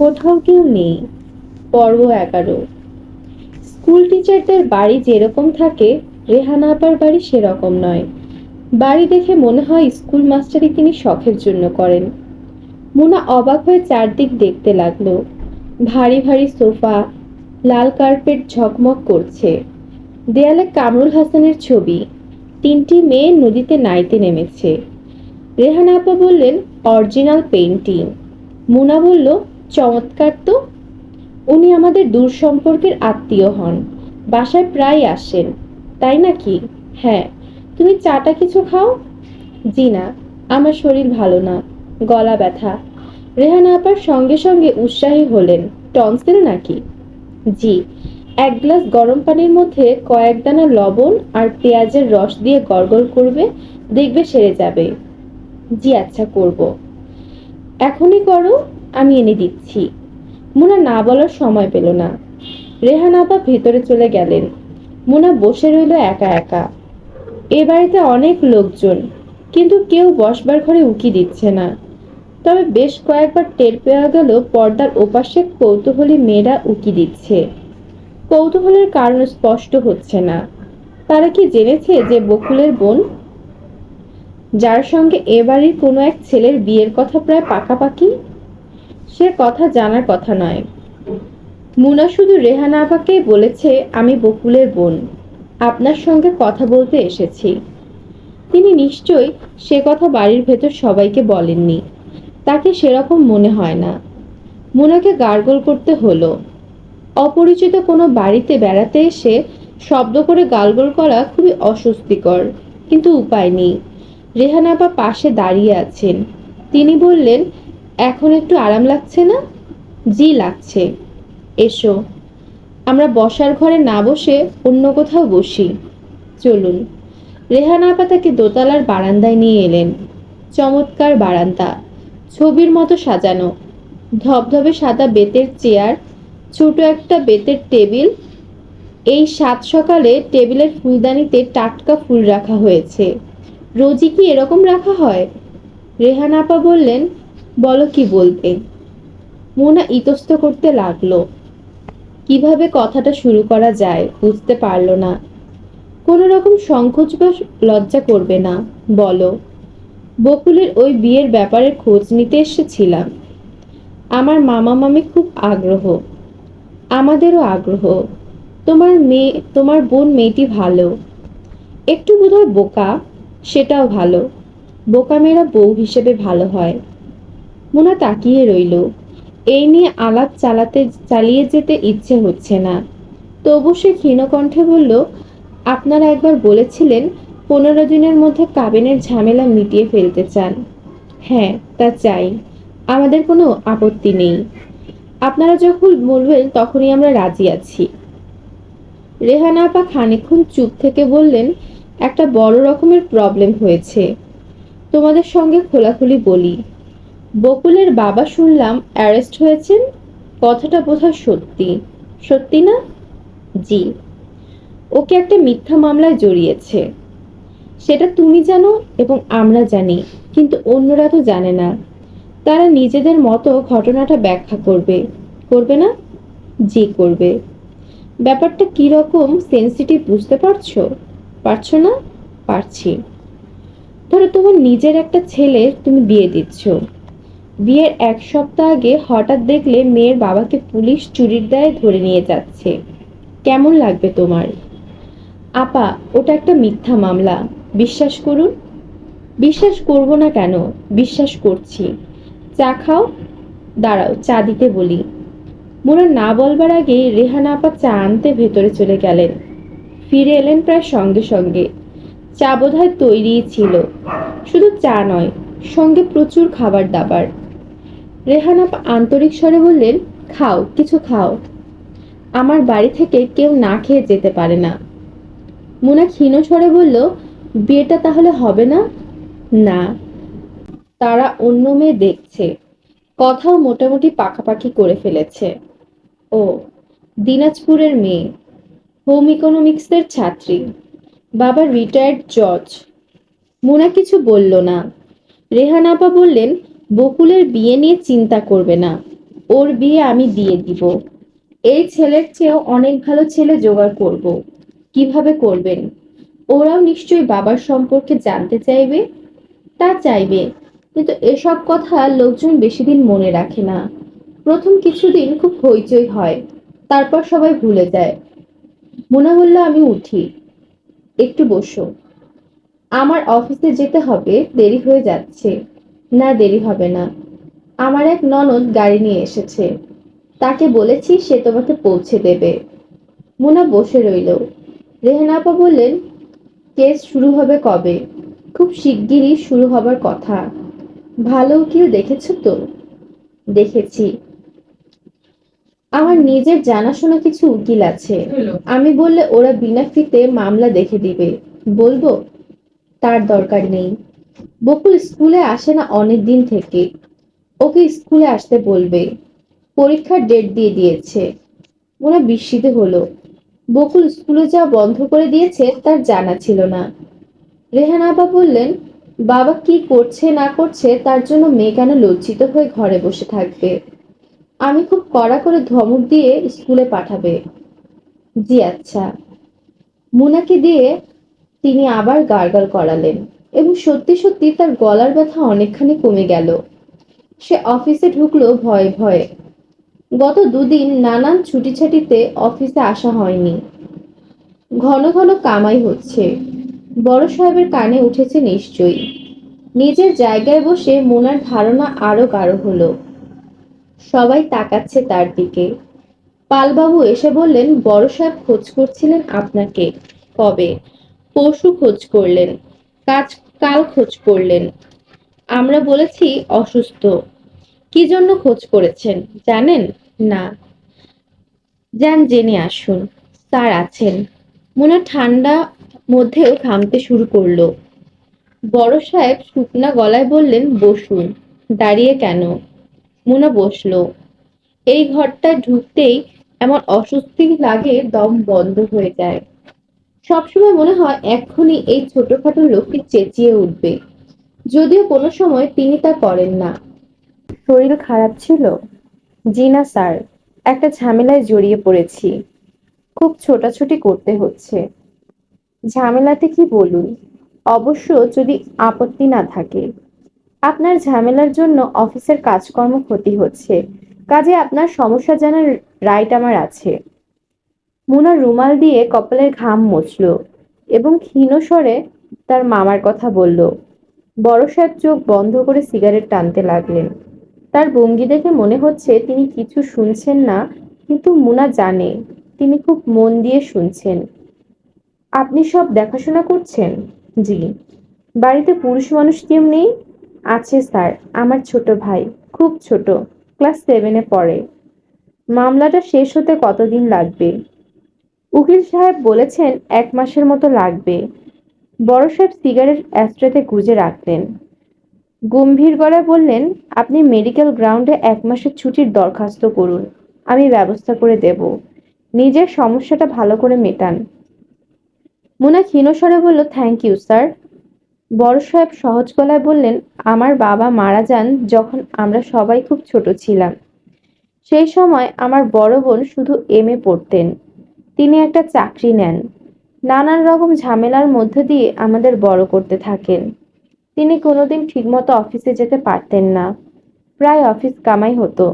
কোথাও কেউ নেই। পর্ব 11। স্কুল টিচারদের বাড়ি যেরকম থাকে, রেহানা আপার বাড়ি সেরকম নয়। বাড়ি দেখে মনে হয় স্কুল মাস্টারই তিনি শখের জন্য করেন। মুনা অবাক হয়ে চারদিক দেখতে লাগলো। ভারী ভারী সোফা, লাল কার্পেট ঝকমক করছে, দেয়ালে কামরুল হাসানের ছবি। তিনটি মেয়ে নদীতে নাইতে নেমেছে। রেহানা আপা বললেন, অরিজিনাল পেইন্টিং। মুনা বলল, চমৎকার তো। উনি আমাদের দূর সম্পর্কের আত্মীয় হন, বাসায় প্রায় আসেন। তাই নাকি? হ্যাঁ। তুমি চাটা কিছু খাও? জি না, আমার শরীর ভালো না, গলা ব্যথা। রেহানা আপার সঙ্গে সঙ্গে উৎসাহী হলেন, টনসিল নাকি? জি। এক গ্লাস গরম পানির মধ্যে কয়েক দানা লবণ আর পেঁয়াজের রস দিয়ে গড়গড় করবে, দেখবে সেরে যাবে। জি আচ্ছা, করব। এখনই করো, আমি এনে দিচ্ছি। মুনা না বলার সময় পেল না। রেহানা আপা ভেতরে চলে গেলেন। মুনা বসে রইল একা একা। এ বাড়িতে অনেক লোকজন, কিন্তু কেউ বসবার ঘরে উকি দিচ্ছে না। তবে বেশ কয়েকবার টের পাওয়া গেল পর্দার ওপাশে কৌতূহলী মেয়েরা উকি দিচ্ছে। কৌতূহলের কারণ স্পষ্ট হচ্ছে না। তারা কি জেনেছে যে বকুলের বোন, যার সঙ্গে এ বাড়ির কোনো এক ছেলের বিয়ের কথা প্রায় পাকাপাকি? সে কথা জানার কথা নয়। মুনা শুধু রেহানা আপাকেই বলেছে, আমি বকুলের বোন, আপনার সঙ্গে কথা বলতে এসেছি। তিনি নিশ্চয়ই সে কথা বাড়ির ভেতর সবাইকে বলেননি। তাকে সেরকম মনে হয় না। মুনাকে গার্গল করতে হলো। অপরিচিত কোনো বাড়িতে বেড়াতে এসে শব্দ করে গালগোল করা খুবই অস্বস্তিকর, কিন্তু উপায় নেই। রেহানা আপা পাশে দাঁড়িয়ে আছেন। তিনি বললেন, এখন একটু আরাম লাগছে না? জি লাগছে। এসো, আমরা বসার ঘরে না বসে অন্য কোথাও বসি। চলুন। রেহানা আপা তাকে দোতলার বারান্দায় নিয়ে এলেন। চমৎকার বারান্দা, ছবির মতো সাজানো। ধবধবে সাদা বেতের চেয়ার, ছোট একটা বেতের টেবিল। এই সাত সকালে টেবিলের ফুলদানিতে টাটকা ফুল রাখা হয়েছে। রোজই কি এরকম রাখা হয়? রেহানা আপা বললেন, বলো কি বলবে। মোনা ইতস্ত করতে লাগলো। কিভাবে কথাটা শুরু করা যায় বুঝতে পারল না। কোনো রকম সংকোচ বা লজ্জা করবে না, বলো। বকুলের ওই বিয়ের ব্যাপারে খোঁজ নিতে এসেছিলাম। আমার মামা মামি খুব আগ্রহ, আমাদেরও আগ্রহ। তোমার বোন মেয়েটি ভালো, একটু বোধহয় বোকা, সেটাও ভালো। বোকা মেয়েরা বউ হিসেবে ভালো হয়। মোনা তাকিয়ে রইল। এই নিয়ে আলাপ চালিয়ে যেতে ইচ্ছে হচ্ছে না। তবু সে ক্ষীণকণ্ঠে বলল, আপনারা একবার বলেছিলেন 15 দিনের মধ্যে কাবিনের ঝামেলা মিটিয়ে ফেলতে চান। হ্যাঁ, তা চাই। আমাদের কোনো আপত্তি নেই। আপনারা যখন বলবেন তখনই আমরা রাজি আছি। রেহানা আপা খানিকক্ষণ চুপ থেকে বললেন, একটা বড় রকমের প্রবলেম হয়েছে। তোমাদের সঙ্গে খোলাখুলি বলি। বকুলের বাবা শুনলাম অ্যারেস্ট হয়েছেন। কথাটা বোধহয় সত্যি। সত্যি না? জি। ওকে একটা মিথ্যা মামলায় জড়িয়েছে। সেটা তুমি জানো এবং আমরা জানি, কিন্তু অন্যরা তো জানে না। তারা নিজেদের মতো ঘটনাটা ব্যাখ্যা করবে, করবে না? জি করবে। ব্যাপারটা কি রকম সেনসিটিভ বুঝতে পারছো? পারছো না? পারছি। ধরো তোমার নিজের একটা ছেলে তুমি বিয়ে দিচ্ছ। বিয়ের 1 সপ্তাহ আগে হঠাৎ দেখলে মেয়ের বাবাকে পুলিশ চুরির দায়ে ধরে নিয়ে যাচ্ছে। কেমন লাগবে তোমার? আপা, ওটা একটা মিথ্যা মামলা, বিশ্বাস করুন। বিশ্বাস করব না কেন? বিশ্বাস করছি। চা খাও। দাঁড়াও, চা দিতে বলি। মোনা না বলবার আগেই রেহানা আপা চা আনতে ভেতরে চলে গেলেন। ফিরে এলেন প্রায় সঙ্গে সঙ্গে। চা বোধহয় তৈরিই ছিল। শুধু চা নয়, সঙ্গে প্রচুর খাবার দাবার। রেহানা আপা আন্তরিক স্বরে বললেন, খাও, কিছু খাও। আমার বাড়ি থেকে কেউ না খেয়ে যেতে পারে না। মোনা ক্ষীণ স্বরে বলল, বিয়েটা তাহলে হবে না? না, তারা অন্য মেয়ে দেখছে। কথাও মোটামুটি পাকাপাকি করে ফেলেছে। ও, দিনাজপুরের মেয়ে, হোম ইকোনমিক্সের ছাত্রী। বাবা রিটায়ার্ড জজ। মোনা কিছু বলল না। রেহানা আপা বললেন, বকুলের বিয়ে নিয়ে চিন্তা করবে না। ওর বিয়ে আমি দিয়ে দিব। এই ছেলের চেয়েও অনেক ভালো ছেলে জোগাড় করব। কিভাবে করবেন? ওরাও নিশ্চয়ই বাবার সম্পর্কে জানতে চাইবে। তা চাইবে, কিন্তু এসব কথা লোকজন বেশি দিন মনে রাখে না। প্রথম কিছুদিন খুব হইচই হয়, তারপর সবাই ভুলে যায়। মোনা বলল, আমি উঠি, একটু বসো। আমার অফিসে যেতে হবে, দেরি হয়ে যাচ্ছে। না, দেরি হবে না। আমার এক ননদ গাড়ি নিয়ে এসেছে, তাকে বলেছি সে তোমাকে পৌঁছে দেবে। মোনা বসে রইল। রেহানা আপা বললেন, কেস শুরু হবে কবে? খুব শিগগিরই শুরু হবার কথা। ভালো উকিল দেখেছো তো? দেখেছি। আমার নিজের জানাশোনা কিছু উকিল আছে। আমি বললে ওরা বিনা ফিতে মামলা দেখে দিবে। বলবো? তার দরকার নেই। বকুল স্কুলে আসে না অনেক দিন থেকে। ওকে স্কুলে আসতে বলবে। পরীক্ষার ডেট দিয়ে দিয়েছে। ওরা বিস্মিত হলো। বকুল স্কুলে যাওয়া বন্ধ করে দিয়েছে তার জানা ছিল না। রেহানা আপা বললেন, বাবা কি করছে না করছে তার জন্য মেয়ে কেন লজ্জিত হয়ে ঘরে বসে থাকবে? আমি খুব কড়া করে ধমক দিয়ে স্কুলে পাঠাবে। জি আচ্ছা। মুনাকে দিয়ে তিনি আবার গার্গল করালেন এবং সত্যি সত্যি তার গলার ব্যথা অনেকখানি কমে গেল। সে অফিসে ঢুকলো ভয়ে ভয়ে। গত দুদিন নানান ছুটিছাটিতে অফিসে আসা হয়নি। ঘন ঘন কামাই হচ্ছে। বড় সাহেবের কানে উঠেছে নিশ্চয়ই। নিজের জায়গায় বসে মোনার ধারণা আরো গাঢ় হলো। সবাই তাকাচ্ছে তার দিকে। পালবাবু এসে বললেন, বড় সাহেব খোঁজ করছিলেন আপনাকে। কবে? পরশু খোঁজ করলেন। কাজ কাল খোঁজ করলেন। আমরা বলেছি অসুস্থ। কি জন্য খোঁজ করেছেন জানেন? না। যান জেনে আসুন। স্যার আছেন। মোনা ঠান্ডা মধ্যেও ঘামতে শুরু করলো। বড় সাহেব শুকনা গলায় বললেন, বসুন। দাঁড়িয়ে কেন? মোনা বসলো। এই ঘরটায় ঢুকতেই এমন অস্বস্তি লাগে, দম বন্ধ হয়ে যায়। সবসময় মনে হয় এক্ষুনি এই ছোটখাটো লোকটি চেঁচিয়ে উঠবে, যদিও কোনো সময় তিনি তা করেন না। শরীর খারাপ ছিল? জি না স্যার, একটা ঝামেলায় জড়িয়ে পড়েছি। খুব ছোটাছুটি করতে হচ্ছে। ঝামেলাতে কি বলুন? অবশ্য যদি আপত্তি না থাকে। আপনার ঝামেলার জন্য অফিসের কাজকর্ম ক্ষতি হচ্ছে, কাজে আপনার সমস্যা জানার রাইট আমার আছে। মুনা রুমাল দিয়ে কপালের ঘাম মুছল এবং ক্ষীণ স্বরে তার মামার কথা বলল। বড় সাহেব চোখ বন্ধ করে সিগারেট টানতে লাগলেন। তার ভঙ্গি দেখে মনে হচ্ছে তিনি কিছু শুনছেন না, কিন্তু মুনা জানে তিনি খুব মন দিয়ে শুনছেন। আপনি সব দেখাশোনা করছেন? জি। বাড়িতে পুরুষ মানুষ কেউ নেই? আছে স্যার, আমার ছোট ভাই, খুব ছোট, ক্লাস 7-এ পড়ে। মামলাটা শেষ হতে কতদিন লাগবে? উকিল সাহেব বলেছেন 1 মাসের মতো লাগবে। বড় সাহেব সিগারেট অ্যাশট্রেতে গুজে রাখলেন। গম্ভীর গলায় বললেন, আপনি মেডিকেল গ্রাউন্ডে 1 মাসের ছুটির দরখাস্ত করুন, আমি ব্যবস্থা করে দেব। নিজের সমস্যাটা ভালো করে মেটান। মুনা ক্ষীণ স্বরে বলল, থ্যাংক ইউ স্যার। বড় সাহেব সহজ গলায় বললেন, আমার বাবা মারা যান যখন আমরা সবাই খুব ছোট ছিলাম। সেই সময় আমার বড় বোন শুধু এমএ পড়তেন। তিনি একটা চাকরি নেন। নানান রকম ঝামেলার মধ্য দিয়ে আমাদের বড় করতে থাকেন। তিনি কোনোদিন ঠিকমতো অফিসে যেতে পারতেন না। প্রায় অফিস কামাই হতো।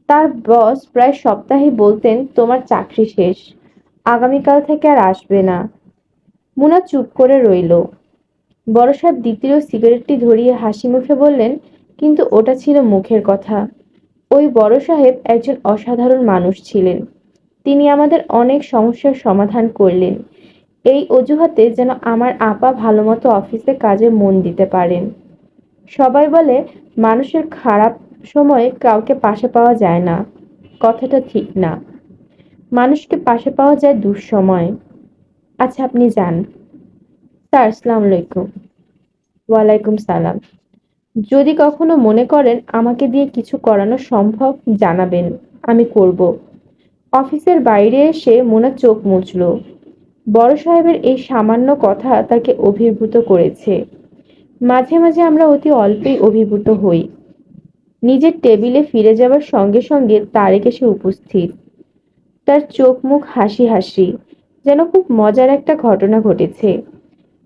তার বস প্রায় সপ্তাহে বলতেন, তোমার চাকরি শেষ, আগামীকাল থেকে আর আসবে না। মুনা চুপ করে রইল। বড় সাহেব দ্বিতীয় সিগারেটটি ধরিয়ে হাসি মুখে বললেন, কিন্তু ওটা ছিল মুখের কথা। ওই বড় সাহেব একজন অসাধারণ মানুষ ছিলেন। তিনি আমাদের অনেক সমস্যার সমাধান করলেন, এই অজুহাতে যেন আমার আপা ভালোমতো অফিসে কাজে মন দিতে পারেন। সবাই বলে মানুষের খারাপ সময়ে কাউকে পাশে পাওয়া যায় না। কথাটা ঠিক না। মানুষকে পাশে পাওয়া যায় দুঃসময়ে। আচ্ছা, আপনি যান। স্যার, আসসালামু আলাইকুম। ওয়ালাইকুম সালাম। যদি কখনো মনে করেন আমাকে দিয়ে কিছু করানো সম্ভব জানাবেন, আমি করব। অফিসের বাইরে এসে মোনা চোখ মুছল। বড় সাহেবের এই সামান্য কথা তাকে অভিভূত করেছে। মাঝে মাঝে আমরা অতি অল্পেই অভিভূত হই। নিজের টেবিলে ফিরে যাওয়ার সঙ্গে সঙ্গে তারেক এসে উপস্থিত। তার চোখ মুখ হাসি হাসি, যেন খুব মজার একটা ঘটনা ঘটেছে।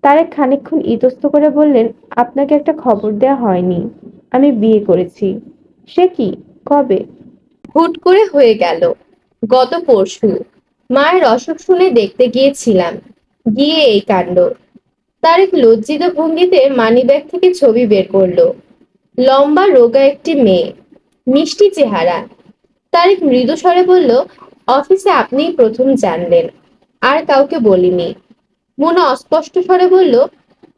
তারেক খানিকক্ষণ ইতস্ত করে বললেন, আপনাকে একটা খবর দেয়া হয়নি, আমি বিয়ে করেছি। সে কি? কবে? হুট করে হয়ে গেল, গত পরশু। মায়ের অসুখ শুনে দেখতে গিয়েছিলাম, গিয়ে এই কাণ্ড। তারেক লজ্জিত ভঙ্গিতে মানিব্যাগ থেকে ছবি বের করলো। লম্বা রোগা একটি মেয়ে, মিষ্টি চেহারা। তারেক মৃদু স্বরে বলল, অফিসে আপনিই প্রথম জানলেন, আর কাউকে বলিনি। মোনা অস্পষ্ট স্বরে বলল,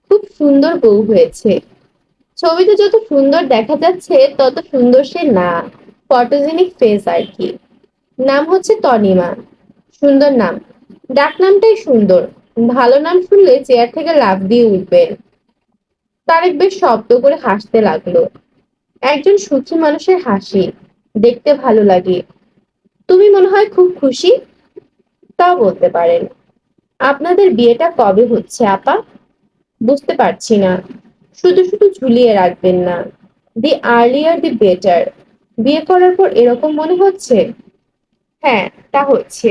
খুব সুন্দর বউ হয়েছে। ছবিতে যত সুন্দর দেখা যাচ্ছে তত সুন্দর সে না, ফটোজেনিক ফেস আর কি। নাম হচ্ছে তনিমা। সুন্দর নাম, ডাক নামটাই সুন্দর। ভালো নাম শুনলে চেয়ার থেকে লাফ দিয়ে উঠবেন। তারেক বেশ শব্দ করে হাসতে লাগলো। একজন সুখী মানুষের হাসি দেখতে ভালো লাগে। তুমি মনে হয় খুব খুশি। তা বলতে পারেন। আপনাদের বিয়েটা কবে হচ্ছে আপা? বুঝতে পারছি না। শুধু শুধু ঝুলিয়ে রাখবেন না। দি আর্লিয়ার দি বেটার। বিয়ে করার পর এরকম মনে হচ্ছে? হ্যাঁ, তা হচ্ছে।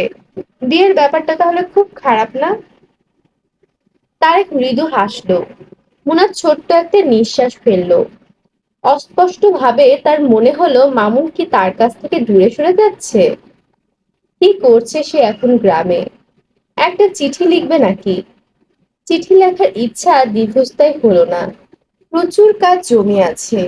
বিয়ের ব্যাপারটা তাহলে খুব খারাপ না? তারেক মৃদু হাসলো। মুনা ছোট্ট একটা নিঃশ্বাস ফেললো। অস্পষ্ট ভাবে তার মনে হলো মামুন কি তার কাছ থেকে দূরে সরে যাচ্ছে। কি করছে সে এখন গ্রামে? একটা চিঠি লিখবে নাকি? চিঠি লেখার ইচ্ছা দীর্ঘস্থায়ী হলো না। প্রচুর কাজ জমে আছে।